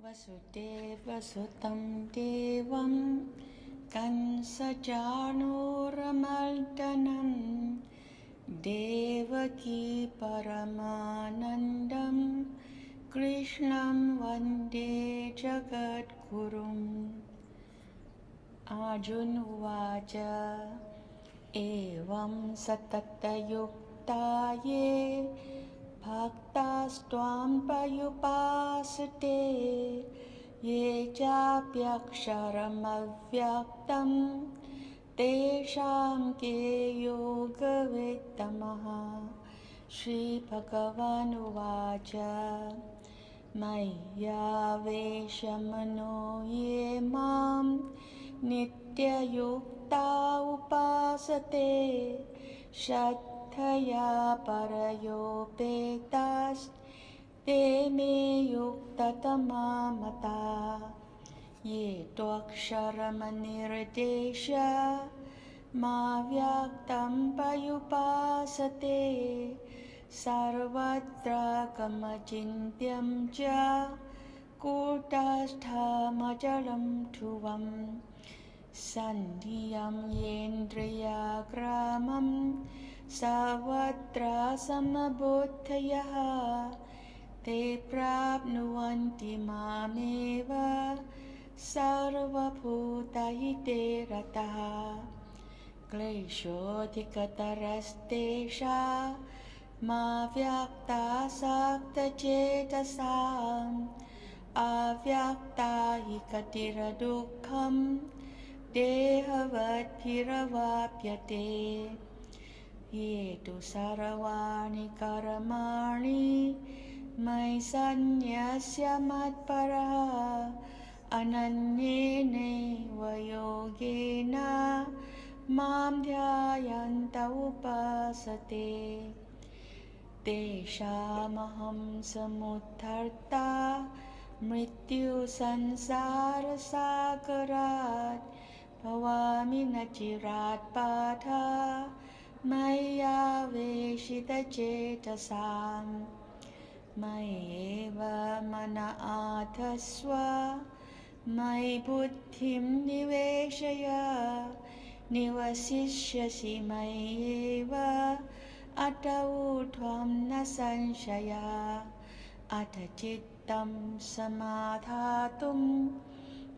वसुदेवसुतं देवं कंसचाणूरमर्दनं देवकी परमानन्दं कृष्णं वन्दे जगद्गुरुम् अर्जुन उवाच एवं सततयुक्ता ये भक्तास्त्वां पर्युपासते ये चाप्यक्षरमव्यक्तं तेषां के योगवित्तमः। श्रीभगवानुवाच मय्यावेशमनो ये मां नित्ययुक्ता उपासते श्रद्धया परयोपेतास्ते मे युक्ततमा मताः। ये त्वक्षरमनिर्देश्य माव्यक्तं पर्युपासते सर्वत्र गमचिन्त्यं च कूटस्थमचलं ध्रुवम् सन्धियं येन्द्रियाग्रामं सर्वत्र समबुद्धयः ते प्राप्नुवन्ति मामेव सर्वभूतहिते रताः। क्लेशोऽधिकतरस्तेषामव्यक्तासक्तचेतसाम् अव्यक्ता हि गतिर्दुःखं देहवद्भिरवाप्यते। ये तु सर्वाणि कर्माणि मयि सन्न्यस्य मत्परः अनन्येनैव योगेन मां ध्यायन्त उपासते तेषामहं समुद्धर्ता मृत्युसंसारसागरात् भवामि न चिरात् पार्थ मय्यावेशितचेतसाम्। मय्येव मन आधत्स्व मयि बुद्धिं निवेशय निवसिष्यसि मय्येव अत ऊर्ध्वं न संशयः। अथ चित्तं समाधातुं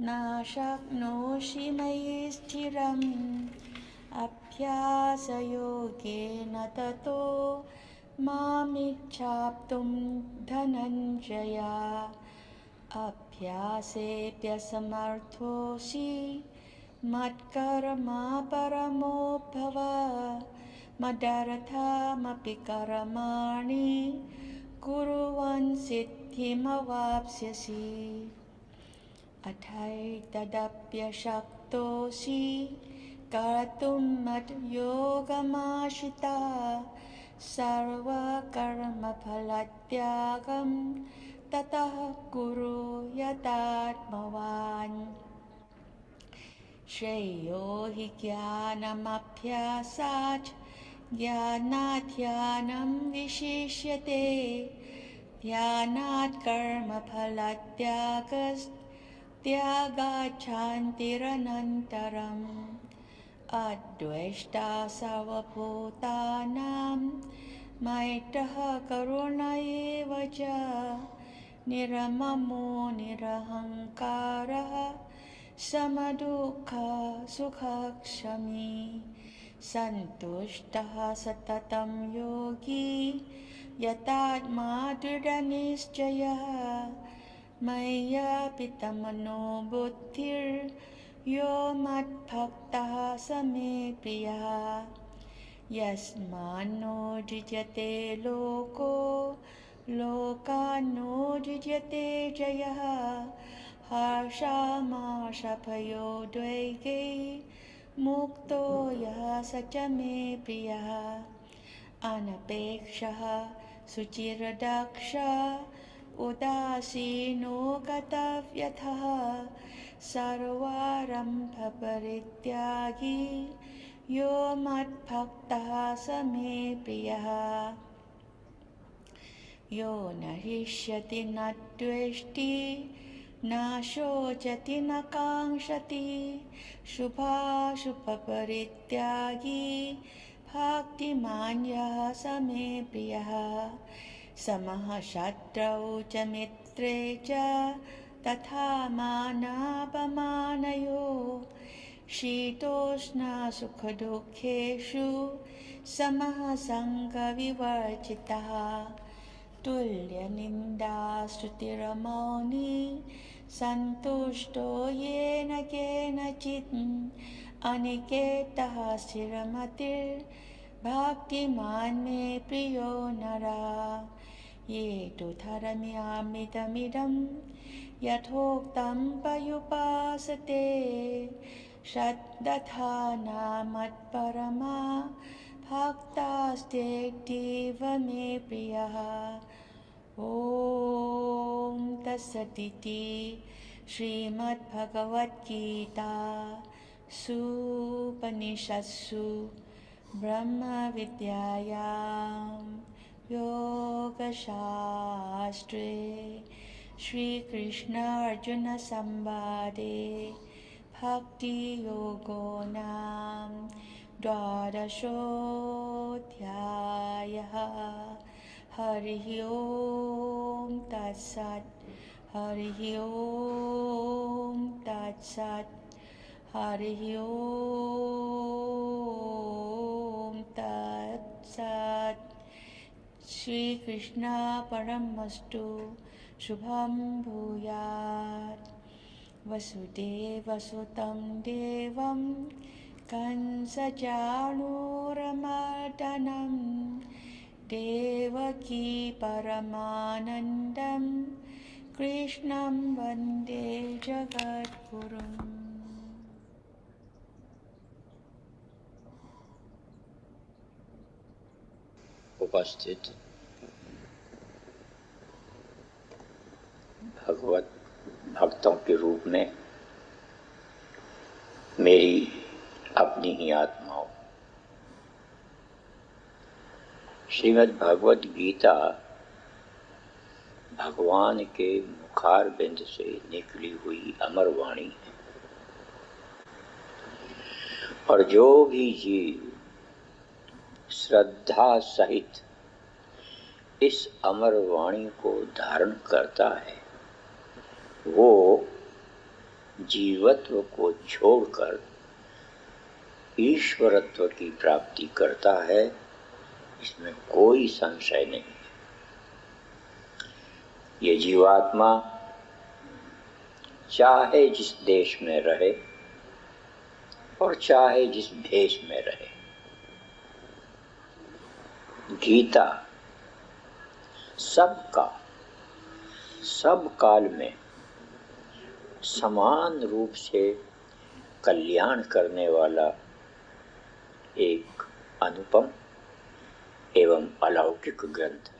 न शक्नोषि मयि स्थिरम् अभ्यासयोगेन ततो मामिच्छाप्तुं धनञ्जय। अभ्यासेऽप्यसमर्थोऽसि मत्कर्मा परमो भव मदर्थमपि कर्माणि कुर्वन् सिद्धिमवाप्स्यसि। अथैतदप्यशक्तोऽसि कर्तुं मद्योगमाश्रितः सर्वकर्मफलत्यागं ततः कुरु यतात्मवान्। श्रेयो हि ज्ञानमभ्यासात् ज्ञानात् ध्यानं विशिष्यते ध्यानात् कर्मफलत्यागात् शान्तिरनन्तरम्। अद्वेष्टा सर्वभूतानां मैत्रः करुण एव च निर्ममो निरहङ्कारः समदुःखसुखक्षमी सन्तुष्टः सततं योगी यतात्मा दृढनिश्चयः। मय्यर्पितमनो बुद्धिर्यो मद्भक्तः स मे प्रियः। यस्मान्नो युज्यते लोको लोकान्नो युज्यते जयः हर्षामर्षभयोद्वेगै मुक्तो यः स च मे प्रियः। अनपेक्षः शुचिर्दक्षः उदासीनो गतव्यथः सर्वारम्भपरित्यागी यो मद्भक्तः स मे प्रियः। यो न हृष्यति न द्वेष्टि न शोचति न काङ्क्षति शुभाशुभपरित्यागी भक्तिमान् यः स मे प्रियः समः शत्रौ च मित्रे च तथा मानापमानयोः शीतोष्णसुखदुःखेषु समः सङ्गविवर्जितः तुल्यनिन्दास्तुतिरमौनी सन्तुष्टो येन केनचित् अनिकेतः स्थिरमतिर्भक्तिमान् मे प्रियो नरः ये तु धर्म्यामृतमिदं यथोक्तं पर्युपासते श्रद्धाना भक्तास्तेऽतीव मे प्रियः ॐ तत्सदिति श्रीमद्भगवद्गीता सूपनिषत्सु ब्रह्मविद्यायां योगशास्त्रे श्रीकृष्ण अर्जुन संवादे भक्तियोगो नाम द्वादशोऽध्यायः हरिः ओम तत्सत् हरिः ओम तत्सत् हरिः ओम तत्सत् श्री कृष्ण परमस्तु शुभं भूयात् वसुदेवसुतं देवं कंसचाणूरमर्दनं देवकी परमानन्दं कृष्णं वन्दे जगद्गुरुम्। उपस्थित भगवत भक्तों के रूप में मेरी अपनी ही आत्माओं, श्रीमद् भगवद गीता भगवान के मुखार बिंद से निकली हुई अमर वाणी है और जो भी जीव श्रद्धा सहित इस अमर वाणी को धारण करता है वो जीवत्व को छोड़कर ईश्वरत्व की प्राप्ति करता है, इसमें कोई संशय नहीं। ये जीवात्मा चाहे जिस देश में रहे और चाहे जिस भेष में रहे, गीता सबका सब काल में समान रूप से कल्याण करने वाला एक अनुपम एवं अलौकिक ग्रंथ है।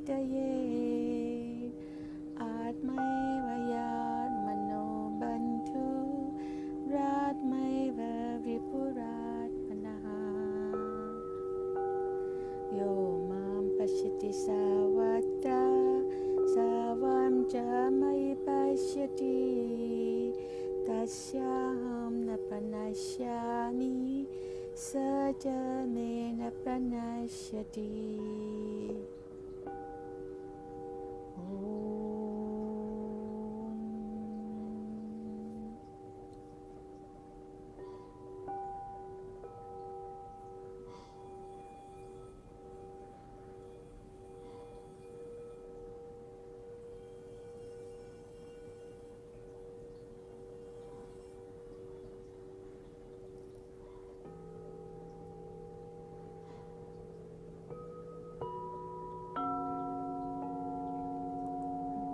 Hitaye Atmaiva Yat Mano Bantu Ratmaiva Vipurat Panaha Yo Mam Pashyati Savatra Savam Jamai Pashyati Tasyaham Napanashyami Sajame Napanashyati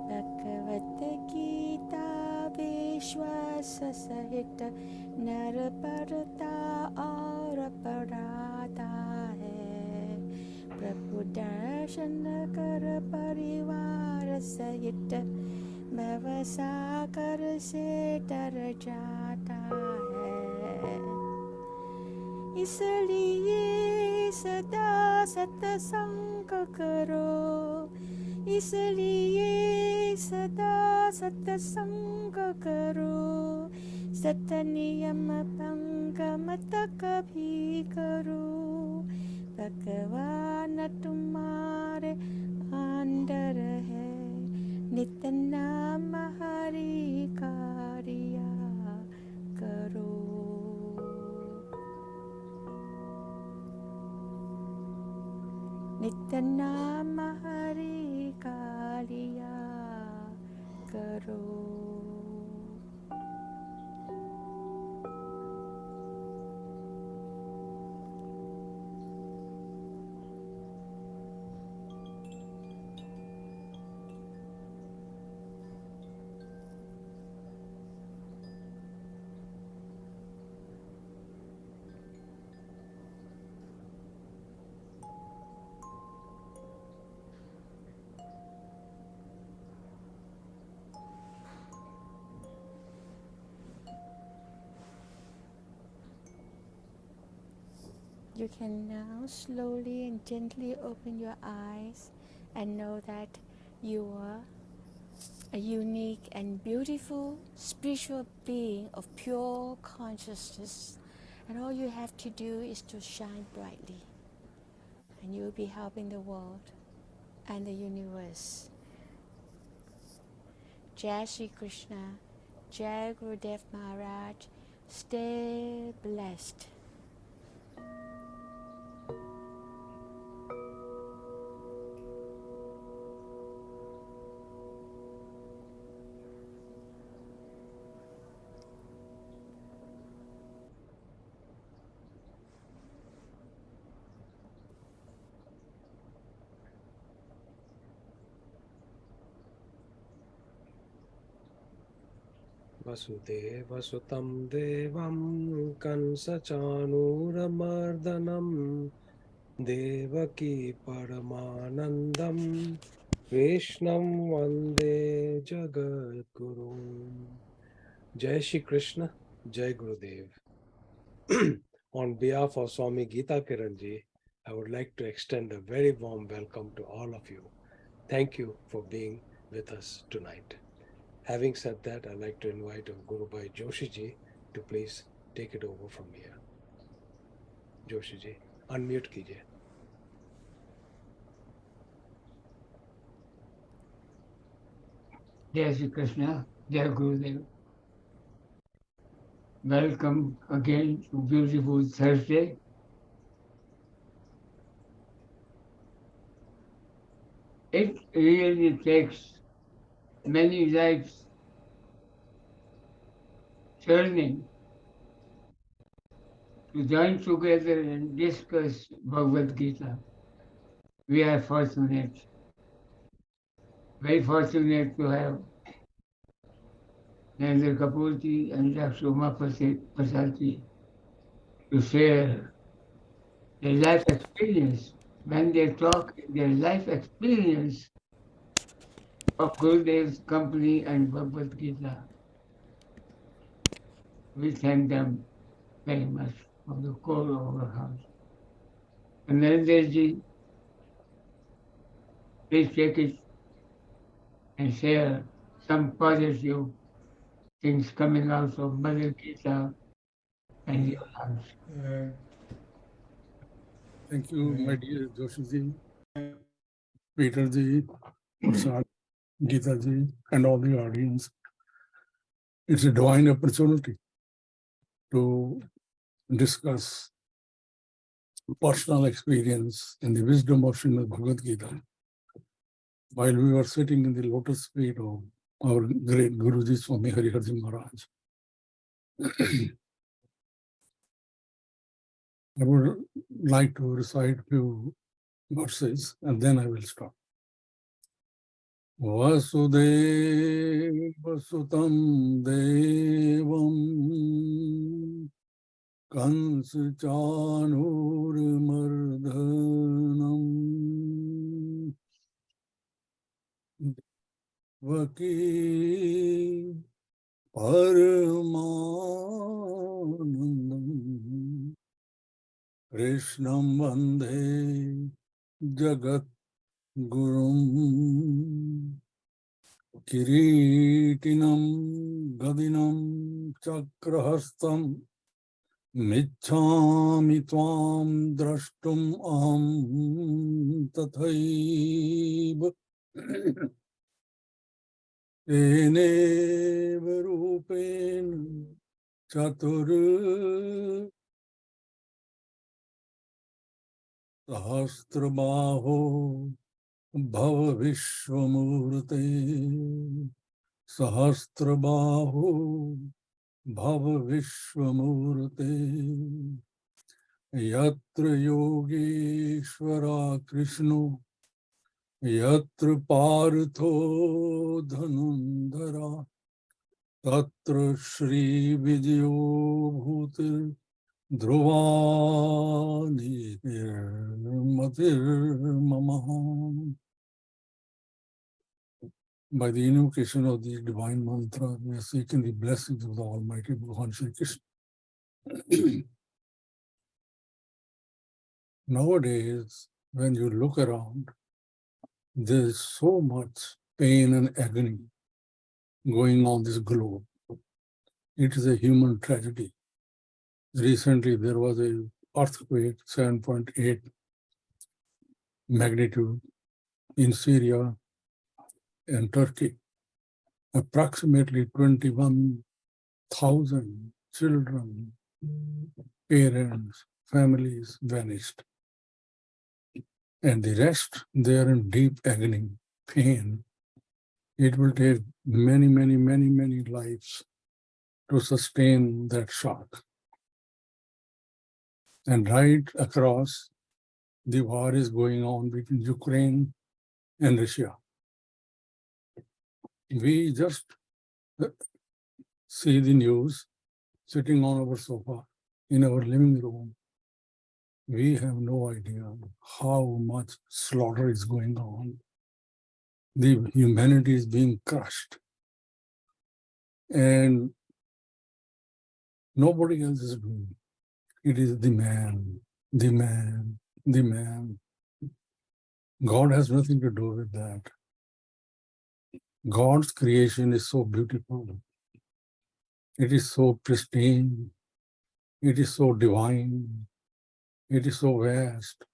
Bhagavad Gita Vishwasa Sahita Naraparata और अपराधा है प्रभु दर्शन कर परिवार सहित भवसागर से तर जाता है इसलिए सदा सत्संग करो इसलिए सदा सत्संग करो सत नियम भंग मत कभी करो भगवान तुम्हारे अंदर है नित नाम हरि का रिया करो नित नाम हरि का लिया करो You can now slowly and gently open your eyes and know that you are a unique and beautiful spiritual being of pure consciousness. And all you have to do is to shine brightly. And you will be helping the world and the universe. Jai Shri Krishna, Jai Gurudev Maharaj, stay blessed. वसुदेवसुतं देवं कंसचाणूरमर्दनं देवकी परमानन्दं कृष्णं वन्दे जगद्गुरुं Jai Shri Krishna, Jai Gurudev. On behalf of Swami Geeta Kiran ji, I would like to extend a very warm welcome to all of you. Thank you for being with us tonight. Having said that, I'd like to invite Guru Bhai Joshi ji to please take it over from here. Joshi ji, unmute kijiye. Jai Shri Krishna, Jai Gurudev. Welcome again to beautiful Thursday. It really takes many lives turning to join together and discuss Bhagavad Gita. We are fortunate, very fortunate to have Narendra Kapoorji and Dr. Uma Prasad ji to share their life experience when they talk their life experience of Gurudev's company and Bhagavad Gita. We thank them very much from the core of our heart. And Narendraji, please take it and share some positive things coming out of Bhagavad Gita and your lives. Thank you, my dear Joshiji, Peterji, Prasad, Geetaji, and all the audience. It's a divine opportunity to discuss personal experience in the wisdom of Srimad Bhagavad Gita while we were sitting in the lotus feet of our great Guruji Swami Hariharji Maharaj. I would like to recite a few verses and then I will stop. Vasudeva Sutam Devam Kansa Chanur Mardhanam Vaki Paramanandam Krishnam Vande Jagat Gurum Kiritinam Gadinam Chakrahastam Michhami Tvam Drashtum Am Tathaiva Eneva Rupena Chatur Sahasrabaho Bhava Vishwamurte Sahasrabaho Bhava Vishwamurte Yatra Yogeshwara Krishna Yatra Partho Dhanundhara Tatra Shri Vijayo Bhutir Dhruvani Matir Mamaha. By the invocation of the divine mantra, we are seeking the blessings of the Almighty Bhagavan Shri Krishna. Nowadays, when you look around, there is so much pain and agony going on this globe. It is a human tragedy. Recently, there was an earthquake, 7.8 magnitude in Syria and Turkey. Approximately 21,000 children, parents, families vanished. And the rest, they are in deep agony, pain. It will take many, many, many, many lives to sustain that shock. And right across, the war is going on between Ukraine and Russia. We just see the news sitting on our sofa in our living room. We have no idea how much slaughter is going on. The humanity is being crushed. And nobody else is doing it. It is the man, the man, the man. God has nothing to do with that. God's creation is so beautiful. It is so pristine. It is so divine. It is so vast.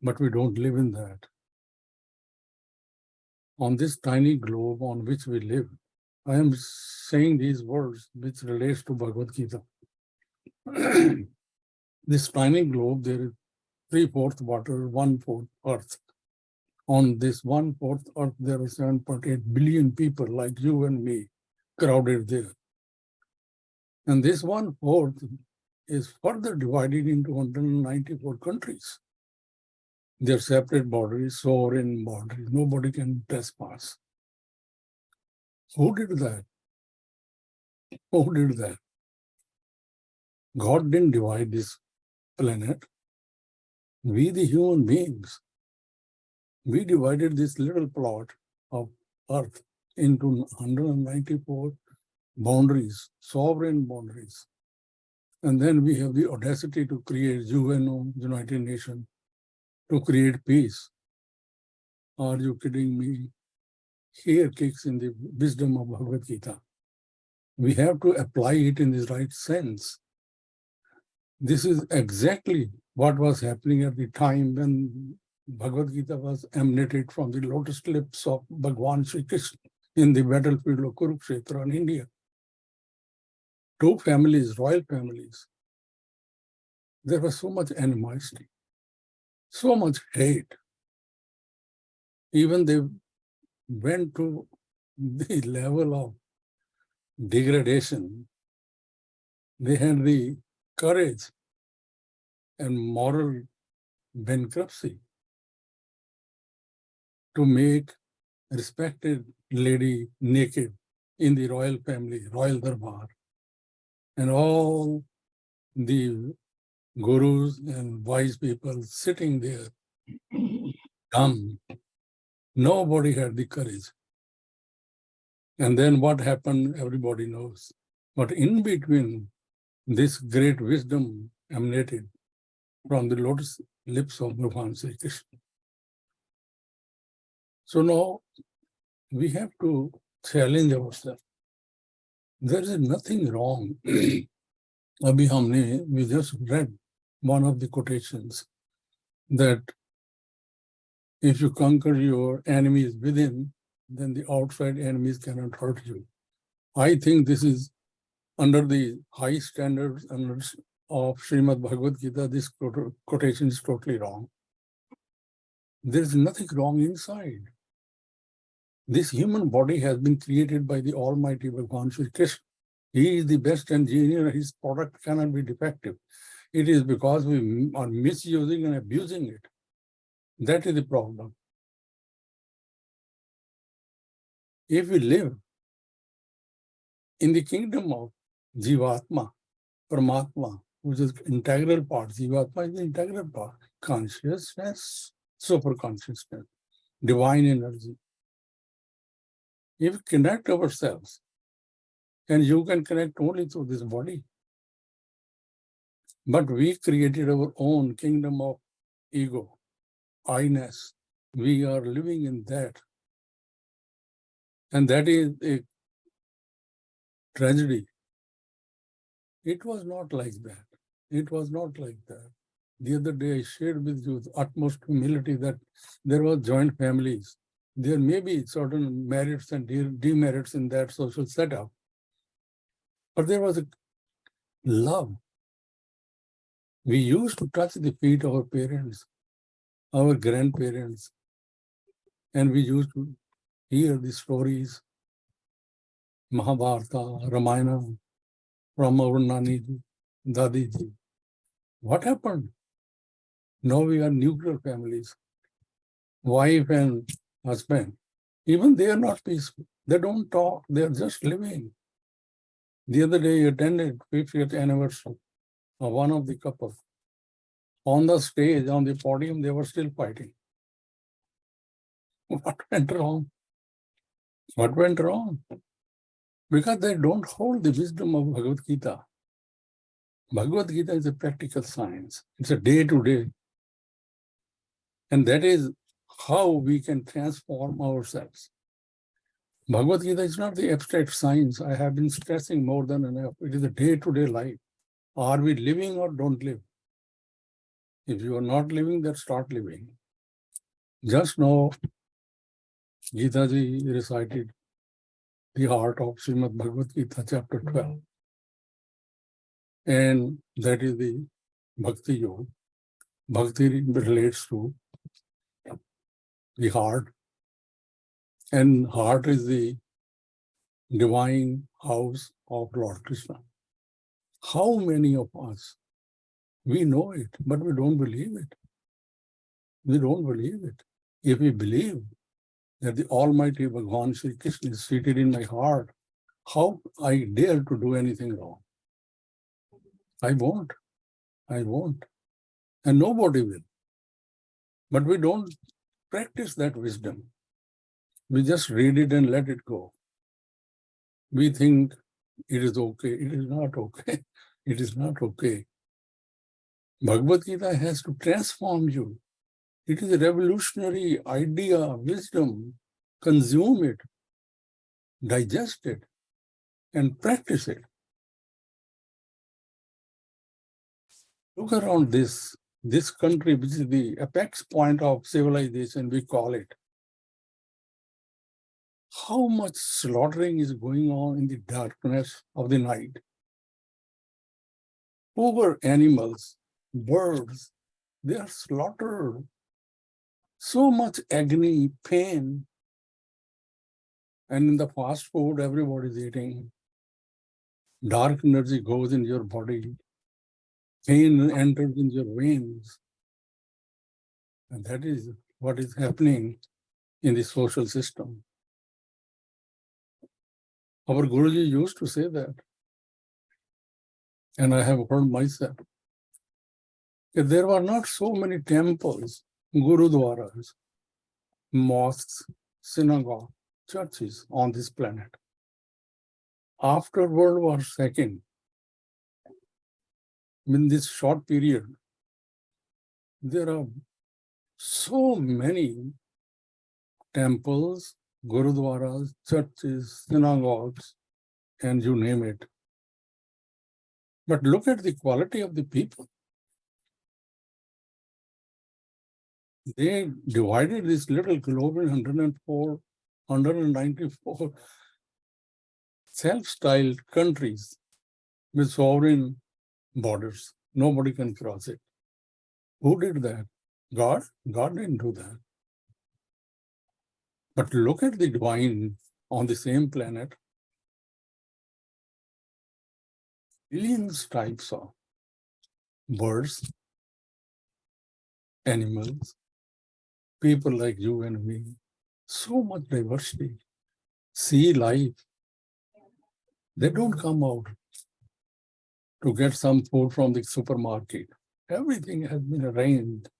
But we don't live in that. On this tiny globe on which we live, I am saying these words which relates to Bhagavad Gita. This tiny globe, there is 3/4 water, 1/4 earth. On this 1/4 earth, there are 7.8 billion people like you and me crowded there. And this 1/4 is further divided into 194 countries. Their separate boundaries, sovereign boundaries. Nobody can trespass. Who did that? Who did that? God didn't divide this planet. We, the human beings, we divided this little plot of earth into 194 boundaries, sovereign boundaries. And then we have the audacity to create UNO, United Nations, to create peace. Are you kidding me? Here kicks in the wisdom of Bhagavad Gita. We have to apply it in the right sense. This is exactly what was happening at the time when Bhagavad Gita was emanated from the lotus lips of Bhagwan Sri Krishna in the battlefield of Kurukshetra in India. Two families, royal families. There was so much animosity, so much hate. Even they went to the level of degradation. They had the courage and moral bankruptcy to make a respected lady naked in the royal family, royal darbar. And all the gurus and wise people sitting there, dumb. Nobody had the courage. And then what happened, everybody knows. But in between, this great wisdom emanated from the lotus lips of Bhagwan Sri Krishna. So now we have to challenge ourselves. There is nothing wrong. We just read one of the quotations that if you conquer your enemies within, then the outside enemies cannot hurt you. I think this is under the high standards of Srimad Bhagavad Gita, this quotation is totally wrong. There is nothing wrong inside. This human body has been created by the Almighty Bhagwan Sri Krishna. He is the best engineer. His product cannot be defective. It is because we are misusing and abusing it. That is the problem. If we live in the kingdom of Jivatma, Paramatma, which is integral part, Jivatma is the integral part, consciousness, super consciousness, divine energy. If we connect ourselves, and you can connect only through this body, but we created our own kingdom of ego, I-ness. We are living in that. And that is a tragedy. It was not like that. It was not like that. The other day I shared with you with utmost humility that there were joint families. There may be certain merits and demerits in that social setup, but there was a love. We used to touch the feet of our parents, our grandparents, and we used to hear the stories, Mahabharata, Ramayana, from our Naniji, Dadiji. What happened? Now we are nuclear families, wife and husband. Even they are not peaceful. They don't talk. They are just living. The other day, I attended 50th anniversary of one of the couple. On the stage, on the podium, they were still fighting. What went wrong? What went wrong? Because they don't hold the wisdom of Bhagavad Gita. Bhagavad Gita is a practical science. It's a day-to-day. And that is how we can transform ourselves. Bhagavad Gita is not the abstract science. I have been stressing more than enough. It is a day-to-day life. Are we living or don't live? If you are not living, then start living. Just now, Geeta ji recited the heart of Srimad Bhagavad Gita, chapter 12. And that is the Bhakti Yoga. Bhakti relates to the heart. And heart is the divine house of Lord Krishna. How many of us, we know it, but we don't believe it. We don't believe it. If we believe that the Almighty Bhagwan Sri Krishna is seated in my heart, how I dare to do anything wrong? I won't. I won't. And nobody will. But we don't practice that wisdom. We just read it and let it go. We think it is okay. It is not okay. It is not okay. Bhagavad Gita has to transform you. It is a revolutionary idea, wisdom. Consume it, digest it, and practice it. Look around this country, which is the apex point of civilization, we call it. How much slaughtering is going on in the darkness of the night? Over animals, birds, they are slaughtered. So much agony, pain. And in the fast food, everybody is eating. Dark energy goes in your body. Pain enters in your veins. And that is what is happening in the social system. Our Guruji used to say that. And I have heard myself. If there were not so many temples, gurudwaras, mosques, synagogues, churches on this planet. After World War II, in this short period, there are so many temples, gurudwaras, churches, synagogues, and you name it. But look at the quality of the people. They divided this little globe in 194 self-styled countries with sovereign borders. Nobody can cross it. Who did that? God? God didn't do that. But look at the divine on the same planet. Billions types of birds, animals, people like you and me. So much diversity. Sea life. They don't come out to get some food from the supermarket. Everything has been arranged.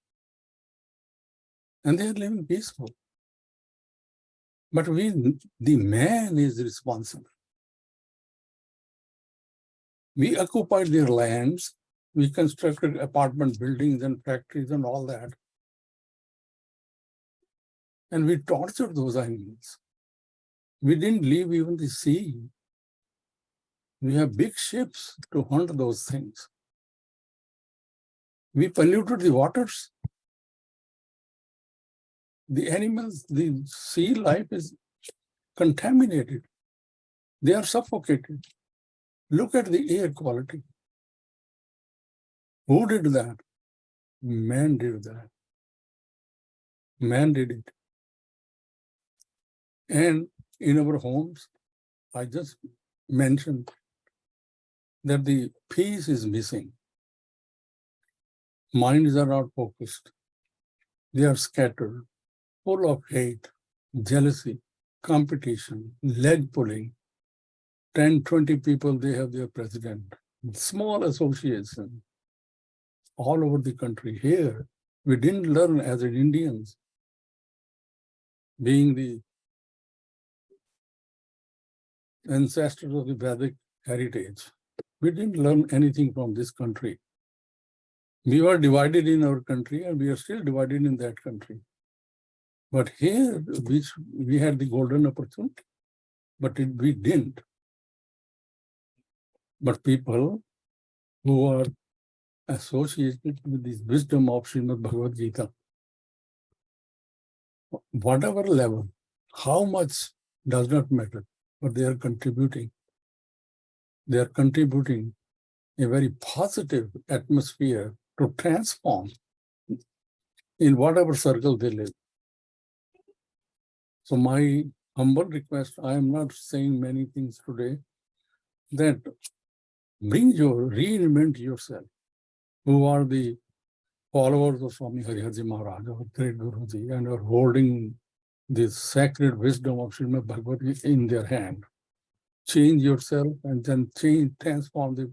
And they are living peaceful. But the man is responsible. We occupied their lands. We constructed apartment buildings and factories and all that. And we tortured those animals. We didn't leave even the sea. We have big ships to hunt those things. We polluted the waters. The animals, the sea life is contaminated. They are suffocated. Look at the air quality. Who did that? Man did that. Man did it. And in our homes, I just mentioned that the peace is missing. Minds are not focused. They are scattered, full of hate, jealousy, competition, leg pulling. 10, 20 people, they have their president. Small association all over the country. Here, we didn't learn as Indians, being the ancestors of the Vedic heritage. We didn't learn anything from this country. We were divided in our country and we are still divided in that country. But here, we had the golden opportunity, but we didn't. But people who are associated with this wisdom of Srimad Bhagavad Gita, whatever level, how much does not matter, but they are contributing. They are contributing a very positive atmosphere to transform in whatever circle they live. So my humble request, I am not saying many things today, that reinvent yourself, who are the followers of Swami Hariharji Maharaj, our great Guruji, and are holding this sacred wisdom of Srimad Bhagavad Gita in their hand. Change yourself and then transform the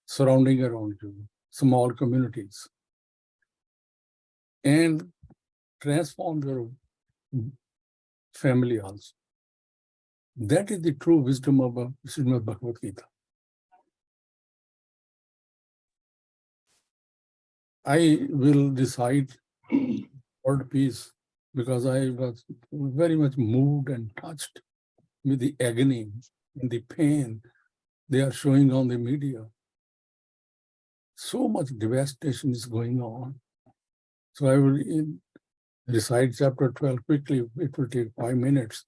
surrounding around you, small communities. and transform your family also. That is the true wisdom of Srimad Bhagavad Gita. I will recite word peace because I was very much moved and touched with the agony and the pain they are showing on the media. So much devastation is going on. So I will recite chapter 12 quickly. It will take 5 minutes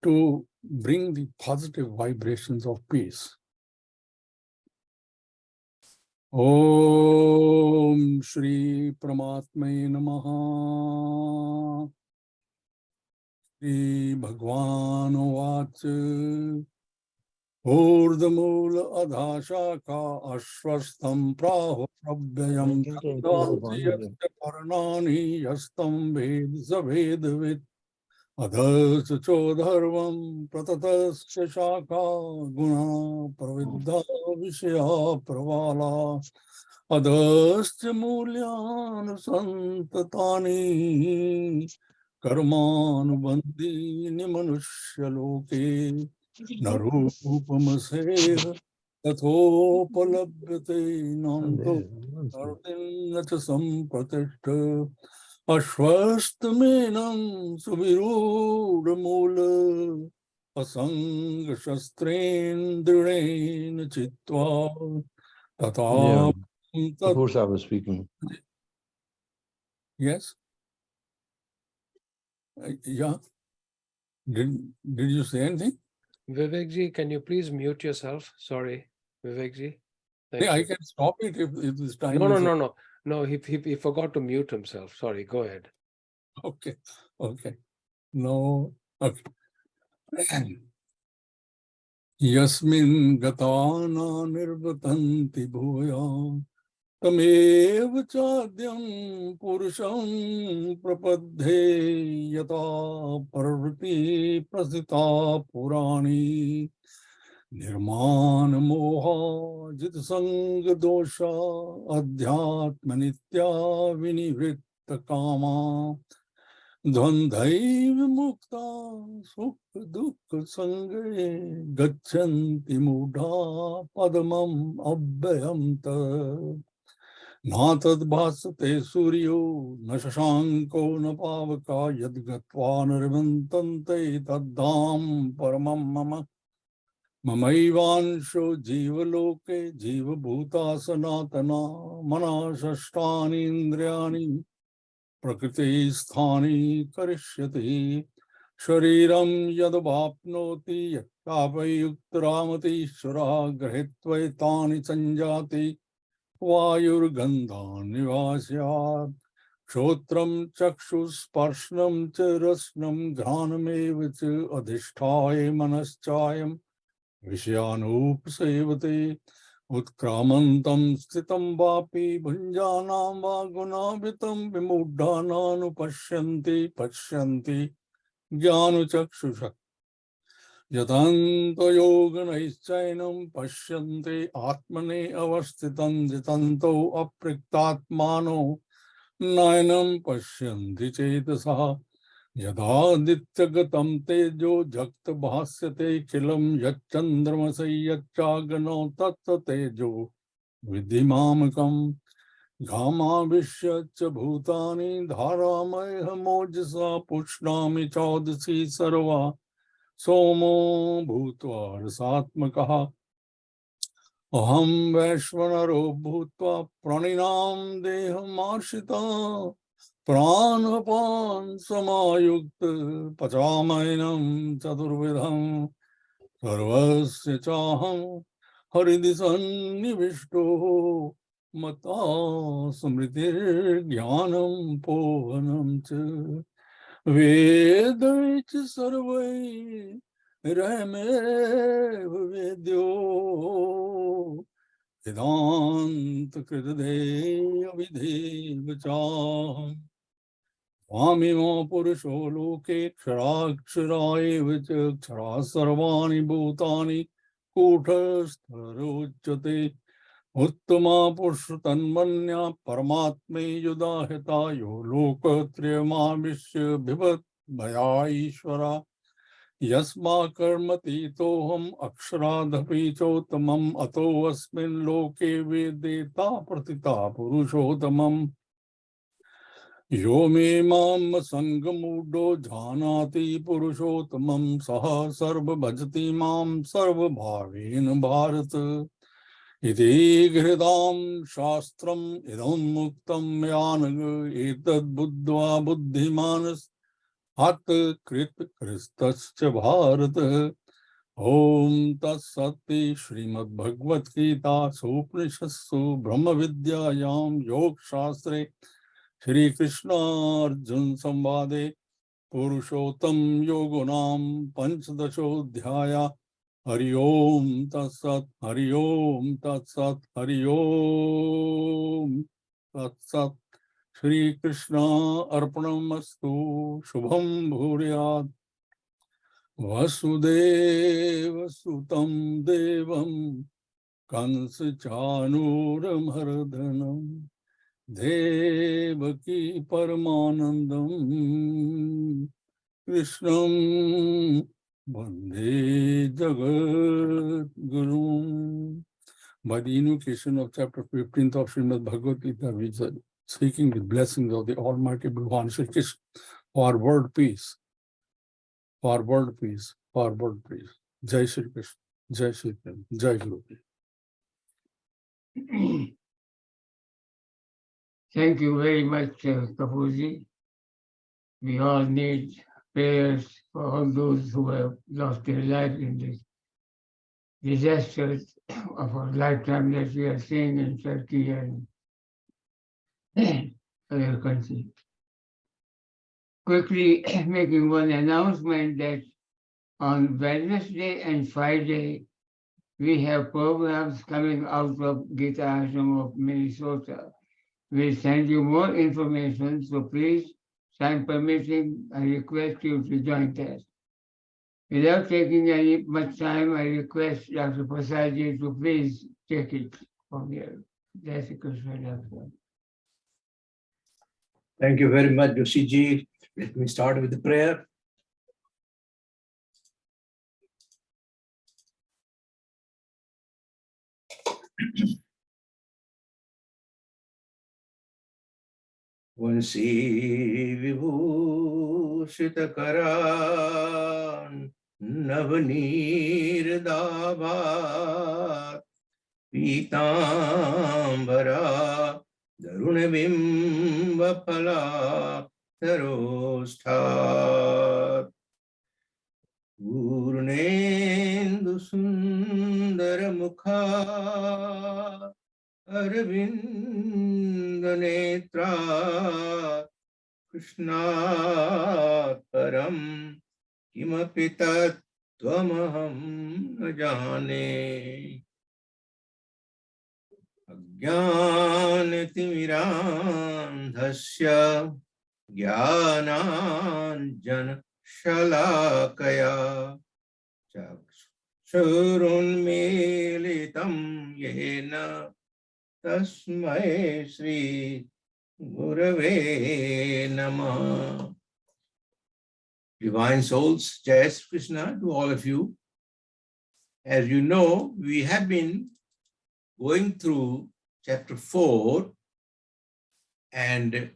to bring the positive vibrations of peace. Om Shri Paramatmai Namaha. Shri Bhagwan Vach. Urdamula Adhashaka Ashwastham Praho Prabhyayam Yasya Parnani Yastam Ved Zavedavit Adhas Chodharvam Pratatasya Shaka Guna Pravidha Vishya Pravala Adhasya Mulyan Santatani Karmanubandhi Nimanushya Loke Narupamaseha Tathopalabhyate Nanto Ardinna cha Sampratishta Ashvastamenam Suvirudamula Asanga Shastrendrena Chitva Tata Before I was speaking. Yes? Yeah. Did you say anything? Vivekji, can you please mute yourself? Sorry, Vivekji. Thank Yeah, I you. can stop it if this time No, is... No, he forgot to mute himself. Sorry, go ahead. Okay. No. Okay. Yasmin gatana nirvatanti bhuyam tamev chadyam purusham prapadhe yata parvati prasita purani nirman moha jit sang dosha adhyatma nitya vinivritta kama Dvandhaiv mukta sukha dukkha sange gachanti mudha padamam abhyam tad natad bhasate suryo na shashanko na pavaka yad gatva nirvantante taddham paramam mama mamaivansho jivaloke jivabhuta sanatana manashashtani indriyani Prakriti sthani karishyati shariram yadvapnoti yapayuktaramati shura grahitvaitani sanjati vayurgandhan nivasyat Shotram chakshus parshnam cha rasnam ghanameva cha adhishthaya manaschayam Vishyanupasevate Utkramantam Stitam Vapi Bhunjanam Vagunavitam Vimudhananupashyanti Jnanu Yatanta yoganaichainam pashyante atmane avastitam jitanto apriktatmano nainam pashyanti chetasaha yadadityagatam tejo jakta bhasyate kilam yachandramasai yachagano tatta tejo vidhimamakam Ghamavishya cha bhutani dharamaya mojasa pushnami chaudasi sarva Somo bhutva rasatmakaha aham vaishvanaro bhutva praninam dehamarshita pranapan samayukta pachamainam chaturvidham sarvasya chaham haridisannivishto mata smritir jnanam pohanam cha Vedaic sarvai Ramev Vedyo Vedanta Kridadeya Vidhivacham Swamima Purusho Loke Ksharaksharaye Vichakshara Sarvani Bhutani Kutastarocchate Uttama Purushottamanya Paramatme Yudahita Yo Lokatriyamavishya Bhivat Bhaya Ishvara Yasma Karmati Toham Aksharadhapi Chotamam Ato Asmin Loke Vedeta Pratita Purushottamam Yo me mam sangamudo jhanati purushottamam saha sarva bhajati mam sarva bhavin bharat iti gridam shastram idam muktam yanag etad buddhva buddhimanas hat krit kristascha bharat Om tat sati Srimad Bhagavad Gita Supnishassu Brahma Vidyayam Yog Shastre Shri Krishna Arjun Samvade Purushottam Yogunam Panchadashodhyaya Hari Om Tat Sat Hari Om Tat Sat Hari Om Tat Sat Shri Krishna Arpanamastu Shubham Bhuryat Vasudeva Sutam Devam Kansa Chanuram Hardhanam Devaki Paramanandam Krishnam Vande Jagat Guru. By the invocation of chapter 15th of Srimad Bhagavad Gita, we are seeking the blessings of the Almighty Bhagavan Shri Krishna for world peace, for world peace, for world peace. Jai Shri Krishna, Jai Shri Krishna, Jai Guru. Thank you very much, Kapurji. We all need prayers for all those who have lost their life in this disasters of our lifetime that we are seeing in Turkey and other countries. Quickly making one announcement that on Wednesday and Friday, we have programs coming out of Geeta Ashram of Minnesota. We'll send you more information, so please, time permitting, I request you to join us. Without taking any much time, I request Dr. Prasadji to please take it from here. Jai Shri Krishna, Dr. Thank you very much, Joshiji. Let me start with the prayer. Vansi Vibhushita Karan Navanir Dabhat Pitambara Darunabimba Phala Tarosthat Purnendu Sundara Mukha Arvinda Netra Krishnat Param Kimapi Tattvamaham na jane Ajnanatimirandhasya Jnananjana Shalakaya Chakshurunmilitam Yena Tasmai Shri Gurave Namah. Divine souls, Jai Shri Krishna to all of you. As you know, we have been going through chapter 4 and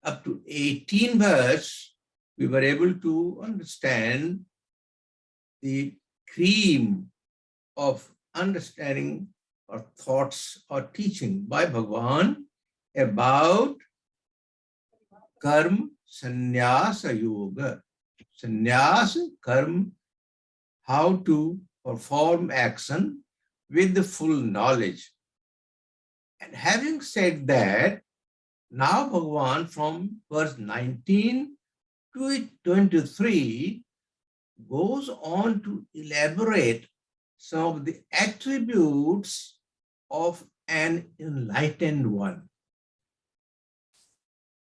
up to 18 verse, we were able to understand the cream of understanding or thoughts or teaching by Bhagavan about karma sannyasa yoga. Sannyasa, karma, how to perform action with the full knowledge. And having said that, now Bhagavan from verse 19 to 23 goes on to elaborate some of the attributes of an enlightened one.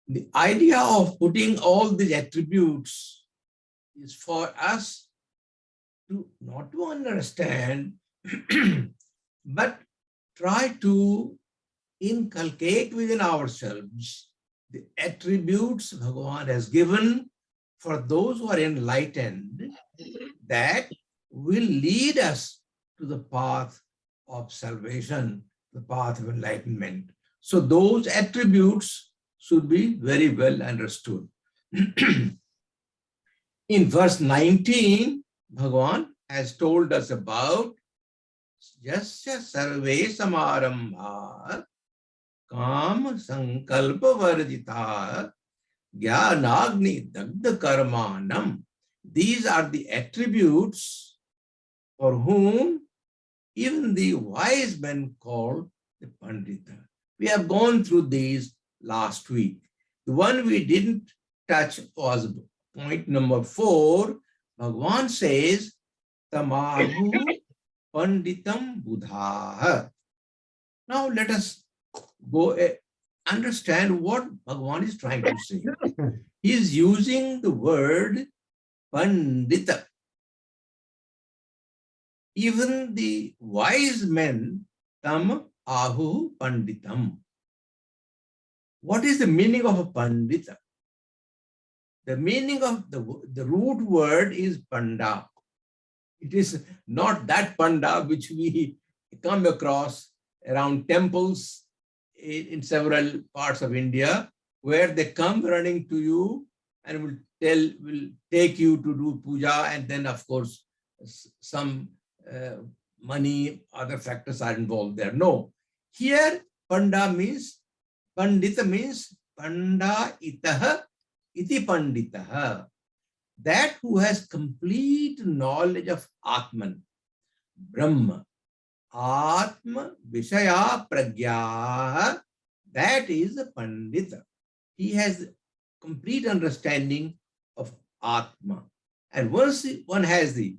The idea of putting all these attributes is for us to not to understand, but try to inculcate within ourselves the attributes Bhagavan has given for those who are enlightened that will lead us to the path of salvation, the path of enlightenment. So those attributes should be very well understood. In verse 19, Bhagavan has told us about Yasya sarve samarambha kam sankalpa varjita jnanagni dagdha karmanam. These are the attributes for whom even the wise men call the Pandita. We have gone through these last week. The one we didn't touch was point number 4. Bhagavan says, Tamahu Panditam Buddha. Now let us go understand what Bhagavan is trying to say. He is using the word Pandita. Even the wise men, Tam Ahu Panditam. What is the meaning of a Pandita? The meaning of the root word is Panda. It is not that Panda which we come across around temples in several parts of India, where they come running to you and will take you to do puja, and then of course some money, other factors are involved there. No. Here, Pandita means Panda itaha iti panditaha. That who has complete knowledge of Atman, Brahma, Atma Vishaya Pragya, that is a Pandita. He has complete understanding of Atma. And once one has the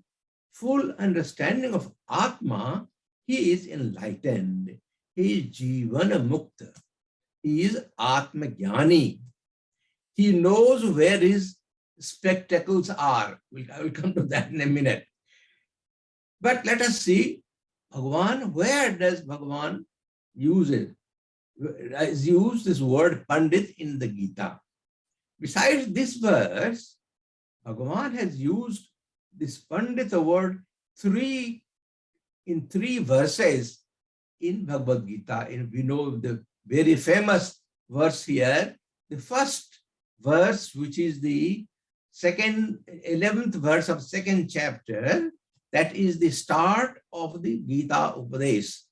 full understanding of Atma, he is enlightened. He is Jivana Mukta. He is Atma Jnani. He knows where his spectacles are. I will come to that in a minute. But let us see, Bhagavan, where does Bhagavan use it? Has used this word Pandit in the Gita. Besides this verse, Bhagavan has used this Pandita word in three verses in Bhagavad Gita. And we know the very famous verse here. The first verse, which is the 11th verse of 2nd chapter, that is the start of the Gita Upadesh.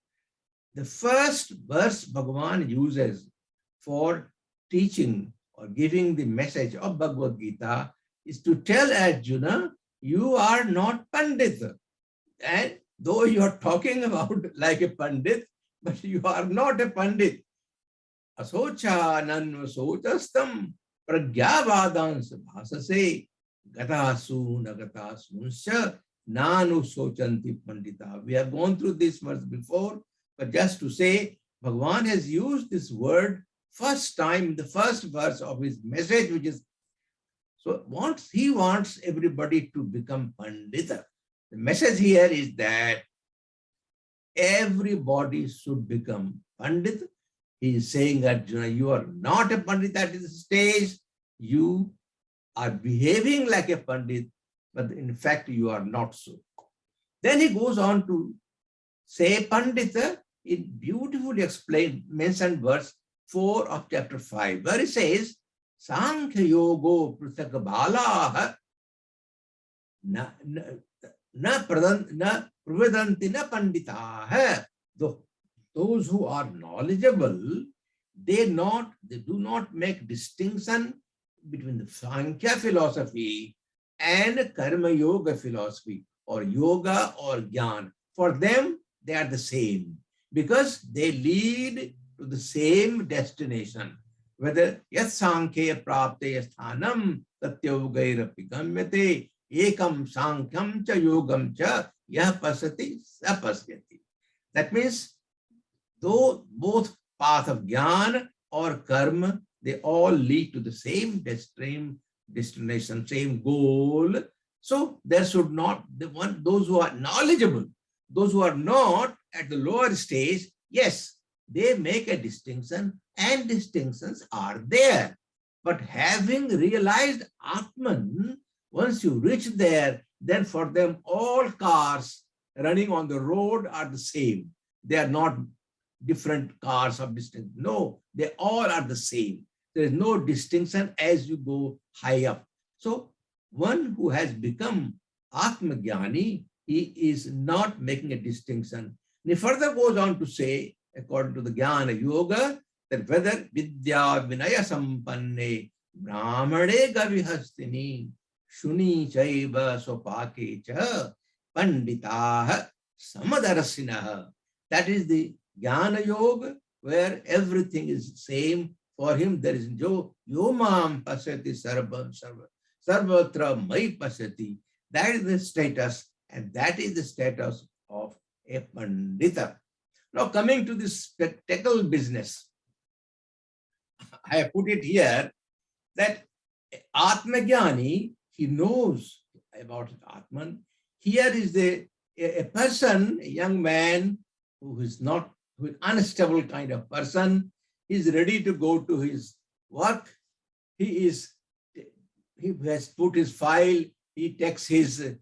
The first verse Bhagavan uses for teaching or giving the message of Bhagavad Gita is to tell Arjuna, you are not Pandit. And though you are talking about like a Pandit, but you are not a Pandit. Asocha nanva sochastam pragyavadans bhasase gatasu nagatasunsa nanu sochanti pandita. We have gone through this verse before, but just to say, Bhagavan has used this word first time, the first verse of his message, which is, so he wants everybody to become Pandita. The message here is that everybody should become Pandit. He is saying, Arjuna, you are not a Pandit at this stage. You are behaving like a Pandit, but in fact, you are not so. Then he goes on to say Pandita in beautifully explained, mentioned verse 4 of chapter 5, where he says, Sankhya yogo prathak balaha na pravedanti na panditaha. Those who are knowledgeable, they do not make distinction between the Sankhya philosophy and Karma Yoga philosophy, or Yoga or Jnana. For them, they are the same, because they lead to the same destination. Whether yat sankhya prapte sthanam tatyogairapi gamyate ekam sankham cha yogam cha yah pasati sapasyati. That means, though both path of jnana or karma, they all lead to the same destination, same goal. So there should not, those who are knowledgeable, those who are not at the lower stage, Yes, they make a distinction and distinctions are there. But having realized Atman, once you reach there, then for them all cars running on the road are the same. They are not different cars of distance. No, they all are the same. There is no distinction as you go high up. So one who has become Atmagyani, he is not making a distinction. He further goes on to say, according to the Jnana Yoga, that whether Vidya Vinaya Sampanne Brahmane Gavihastini Shuni Chaiva Sopake Cha Panditaha Samadarasinaha. That is the Jnana Yoga, where everything is same. For him, there is Yomam Pasati Sarvatra Mai Pasati. That is the status, and that is the status of a Pandita. Now, coming to this spectacle business, I have put it here that Atmagyani, he knows about Atman. Here is a person, a young man who is unstable kind of person. He is ready to go to his work. He has put his file. He takes his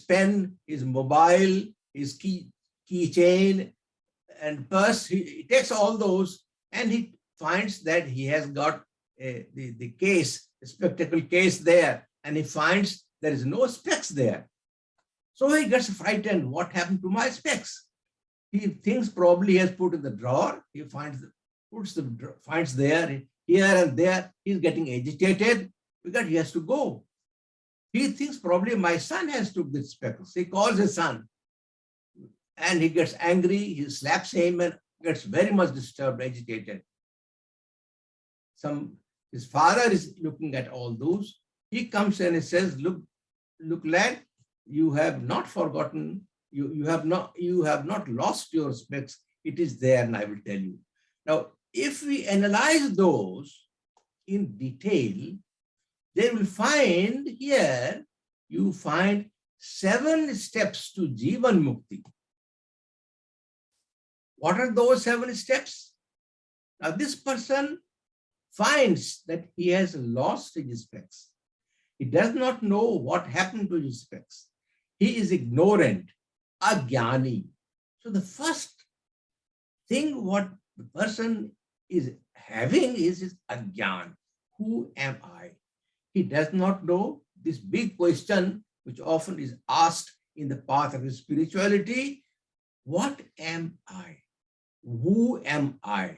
pen, his mobile, his keychain and purse. He takes all those and he finds that he has got the case, the spectacle case there, and he finds there is no specs there. So he gets frightened. What happened to my specs? He thinks probably he has put in the drawer. He finds there, here and there. He's getting agitated because he has to go. He thinks probably my son has took the specs. He calls his son and he gets angry. He slaps him and gets very much disturbed, agitated. His father is looking at all those. He comes and he says, look, lad, you have not forgotten. You have not lost your specs. It is there, and I will tell you. Now, if we analyze those in detail, then we'll find here, you find 7 steps to Jivan Mukti. What are those 7 steps? Now, this person finds that he has lost his specs. He does not know what happened to his specs. He is ignorant, agyani. So the first thing what the person is having is his agyan. Who am I? He does not know this big question which often is asked in the path of spirituality. What am I? Who am I?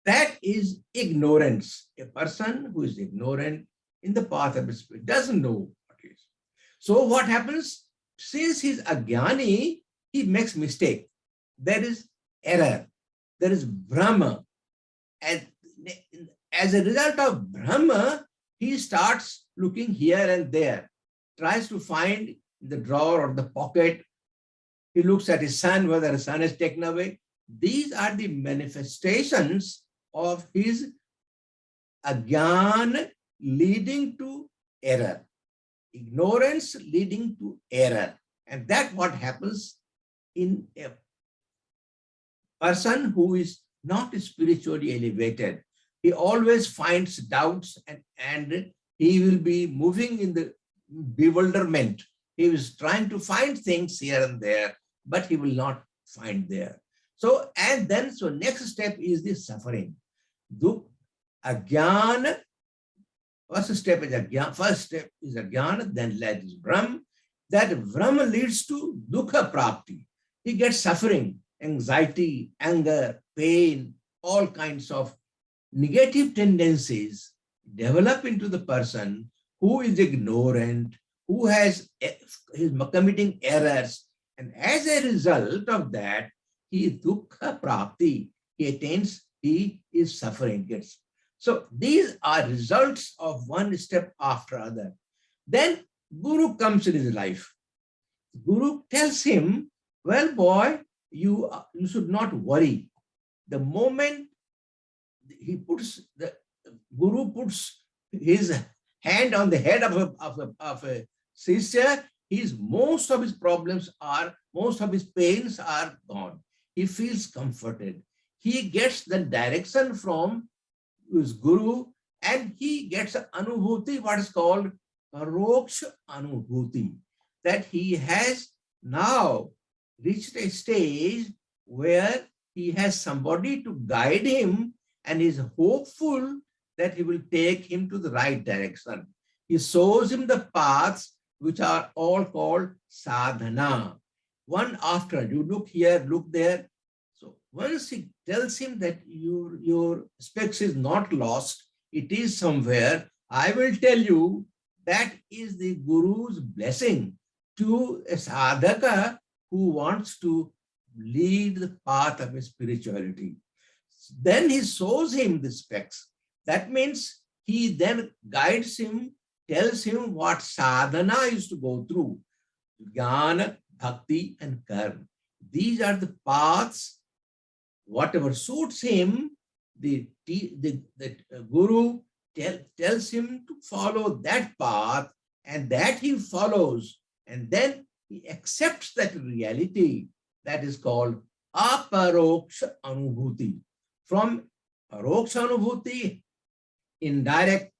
That is ignorance. A person who is ignorant in the path of spirit doesn't know what it is. So what happens? Since he's agyani, he makes mistake. There is error. There is Brahma. And as a result of Brahma, he starts looking here and there, tries to find the drawer or the pocket. He looks at his son, whether his son is taken away. These are the manifestations of his agyan leading to error, ignorance leading to error. And that's what happens in a person who is not spiritually elevated. He always finds doubts and he will be moving in the bewilderment. He is trying to find things here and there, but he will not find there. So next step is the suffering. Agyan. First step is agyan, then that is Brahma. That Brahma leads to dukkha prapti. He gets suffering, anxiety, anger, pain, all kinds of negative tendencies develop into the person who is ignorant, who is committing errors. And as a result of that, he dukkha prapti. He attains, he is suffering. So these are results of one step after other. Then Guru comes in his life. Guru tells him, well, boy, you should not worry. The moment Guru puts his hand on the head of a sister, most of his problems most of his pains are gone. he feels comforted. He gets the direction from his guru, and he gets an anubhuti, what is called paroksha anubhuti, that he has now reached a stage where he has somebody to guide him and is hopeful that he will take him to the right direction. He shows him the paths which are all called sadhana. One after, you look here, look there. So once he tells him that your specs is not lost, it is somewhere, I will tell you, that is the Guru's blessing to a sadhaka who wants to lead the path of spirituality. Then he shows him the specs. That means he then guides him, tells him what sadhana is to go through. Jnana, bhakti, and karma. These are the paths. Whatever suits him, the Guru tells him to follow that path, and that he follows. And then he accepts that reality that is called aparoksha anubhuti. From paroksha anubhuti, indirect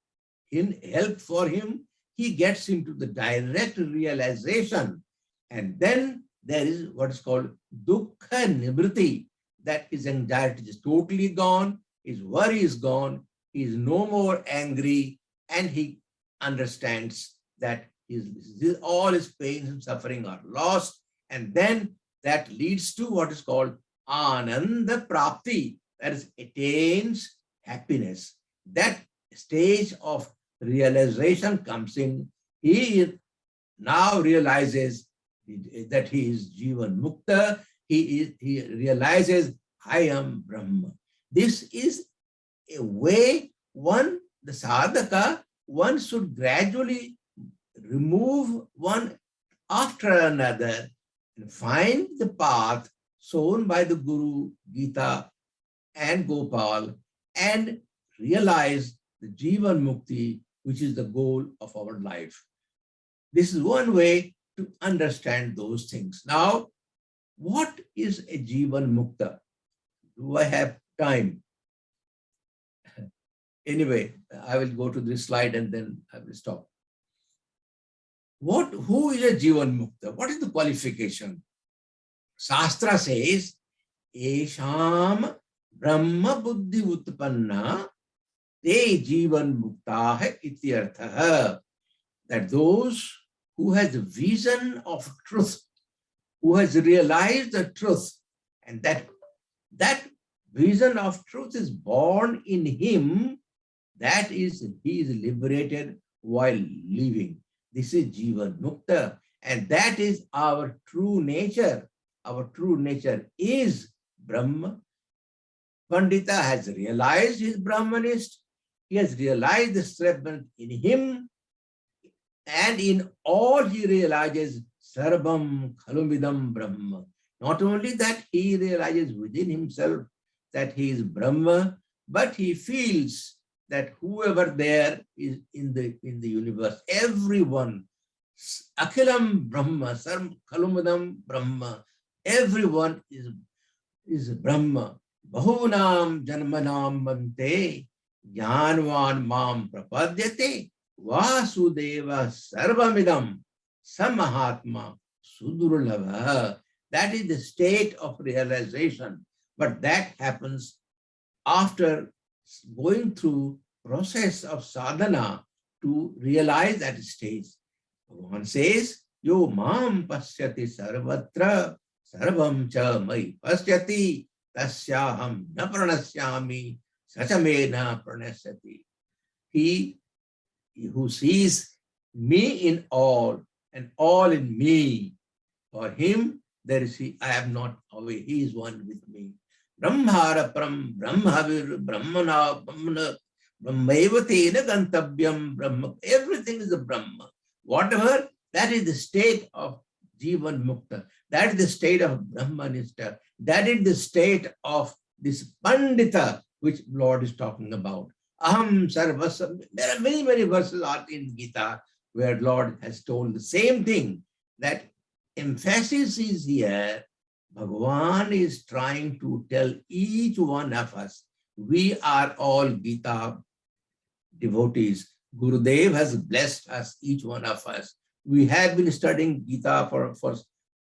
in help for him, he gets into the direct realization. And then there is what is called dukkha nivriti, that his anxiety is totally gone, his worry is gone, he is no more angry, and he understands that all his pains and suffering are lost. And then that leads to what is called ananda prapti, that is, attains happiness. That stage of realization comes in. He now realizes that he is Jivan Mukta. He realizes, I am Brahma. This is a way the sadhaka, one should gradually remove one after another and find the path shown by the Guru, Geeta, and Gopal, and realize the Jivan Mukti, which is the goal of our life. This is one way to understand those things. Now, what is a Jivan Mukta? Do I have time? Anyway, I will go to this slide and then I will stop. Who is a Jivan Mukta? What is the qualification? Shastra says, Esham Brahma Buddhi Utpanna Te Jivan Mukta hai ityartha. That those who has a vision of truth, who has realized the truth, and that vision of truth is born in him, that is, he is liberated while living. This is Jivan Mukta, and that is our true nature. Our true nature is Brahma. Pandita has realized his Brahmanist. He has realized the strength in him, and in all he realizes Sarvam Khalumidam Brahma. Not only that he realizes within himself that he is Brahma, but he feels that whoever there is in the universe, everyone, Akhilam Brahma, Sarvam Khalumidam Brahma, everyone is Brahma. Bahunam Janmanam Bante Jnanvan Mam Prapadyate Vasudeva Sarvamidam Samahatma Sudurlava. That is the state of realization. But that happens after going through process of sadhana to realize that stage. One says, Yo mam pasyati sarvatra sarvam cha mai pasyati tasyaham na pranasyami sachamena pranasyati. He who sees me in all and all in me, for him there is he, I am not away, he is one with me. Brahmara pram brahmavir brahmana brahmana brahmaevatena gantabyam brahma. Everything is a Brahma. Whatever, that is the state of Jivan Mukta. That is the state of Brahmanista. That is the state of this Pandita, which Lord is talking about. Aham sarvasam. There are many, many verses in Gita where Lord has told the same thing. That emphasis is here, Bhagwan is trying to tell each one of us, we are all Gita devotees. Gurudev has blessed us, each one of us. We have been studying Gita for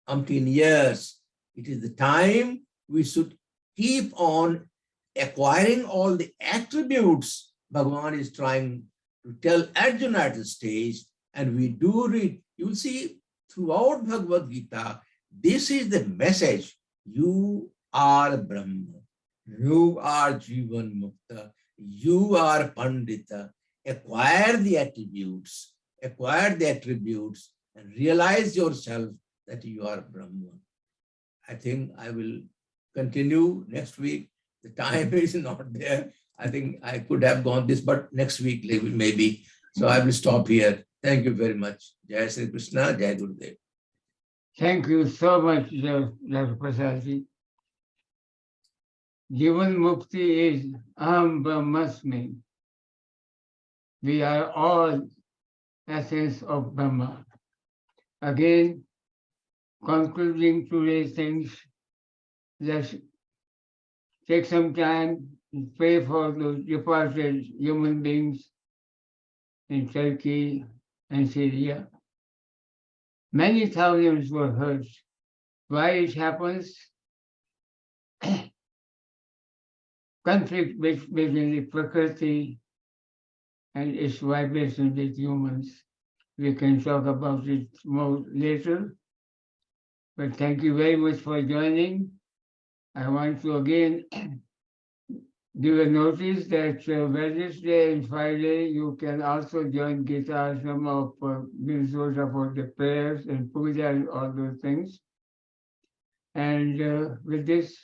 umpteen years. It is the time we should keep on acquiring all the attributes Bhagwan is trying to tell Arjuna at the stage. And we do read, you will see throughout Bhagavad Gita, this is the message. You are Brahma. You are Jivan Mukta. You are Pandita. Acquire the attributes, and realize yourself that you are Brahma. I think I will continue next week. The time is not there. I think I could have gone this, but next week maybe. So I will stop here. Thank you very much. Jai Sri Krishna, Jai Gurudev. Thank you so much, Dr. Prasadji. Jivan Mukti is Aham Brahmasmi. We are all essence of Brahma. Again, concluding today's things, let's take some time and pray for those departed human beings in Turkey and Syria. Many thousands were hurt. Why it happens? Conflict between the Prakriti and its vibration with humans. We can talk about it more later. But thank you very much for joining. I want to again give a notice that Wednesday and Friday you can also join Gita Ashram of Minnesota for the prayers and puja and all those things. And with this,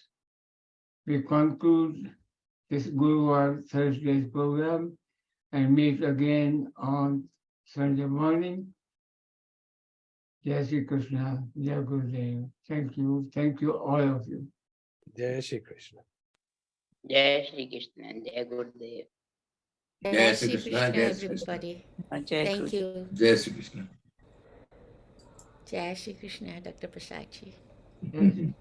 we conclude this Guru Thursday's program and meet again on Sunday morning. Jai Shri Krishna, Jai Gurudev. Thank you all of you. Jai Shri Krishna. Jai Shri Krishna and Jai Gurudev. Jai Shri Krishna, Jai Shri Krishna. everybody. Jai Thank you. Jai Shri Krishna. Jai Shri Krishna, Dr. Prasadji. Yes.